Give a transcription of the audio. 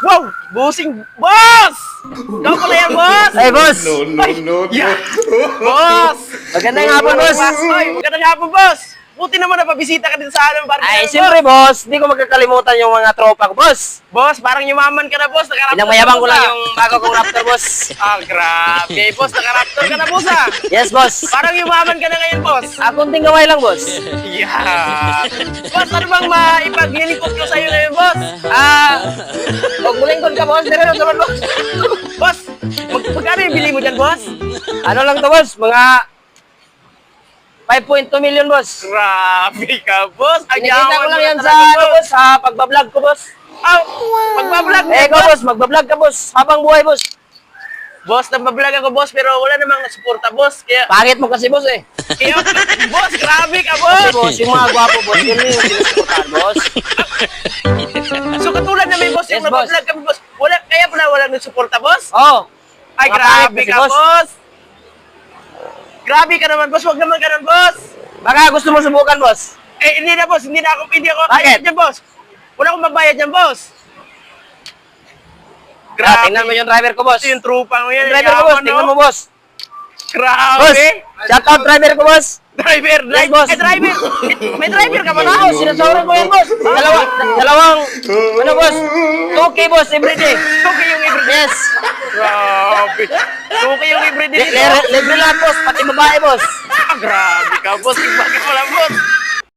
Wow! Busing! Boss! Ikaw pala yan, boss! Ay, boss! Yeah. Boss! Magandang hapon, boss! Ay, magandang hapon, boss! Buti naman napabisita ka din sa amin, parang Ay, siyempre, boss. Hindi ko magkakalimutan yung mga tropa ko, boss. Boss, parang yumaman ka na, boss. Nakaraptor Pinamayabang ko ka, lang boss, yung bago kong Raptor, boss. Ah, grabe. Boss, nakaraptor ka na, boss, ah. Yes, boss. Parang yumaman ka na ngayon, boss. Kunting gaway lang, boss. Yeah. Boss, ano bang maipaglilingkod ko sa'yo ngayon, boss? Huwag mo lingkod ka, boss. Dire na naman, boss. Boss, magkano yung bili mo dyan, boss? Ano lang to, boss? Mga 5.2 million, boss. Grabe ka, boss. Ang Kinikita yaman ko lang mo yan na sa, talaga, ano, boss, sa pagbablog ko, boss. Ah, magbablog Eh, ka, ikaw, boss. Magbablog ka, boss. Habang buhay, boss. Boss, nagbablog ako, boss, pero wala namang nasuporta, boss. Kaya, Pangit mo kasi, boss, eh. boss, grabe ka, Kasi, boss. boss, yung mga gwapo, boss, yun yung sinusuportahan, boss. So, katulad namin, boss, yung Yes, boss. nagbablog kami, boss. Wala, kaya pala walang nagsuporta, boss? Oh. Ay, Mga grabe pangit kasi, ka, boss. Grabe ka naman, boss. Huwag naman ganun, boss. Baka gusto mo subukan, boss. Eh, hindi na, boss. Hindi ako Bakit? bayad dyan, boss. Wala akong mabayad dyan, boss. Ah, tingnan mo yung driver ko, boss. Ito yung trupa mo yan. Driver ko, boss. yaman, Tingnan no? mo, boss. Boss, Grabe. shout out driver ko, boss. Driver, Yes, boss. driver. May driver ka ba na? Ako, sinasawran ko yan, boss. Dalawang, ano, boss? 2K, boss, everyday. Tuki yung everyday. Yes. Grabe. Tuki yung everyday dito. Libre lahat, boss. Pati babae, boss. Ah, grabe ka, boss. Iba ka pala, boss.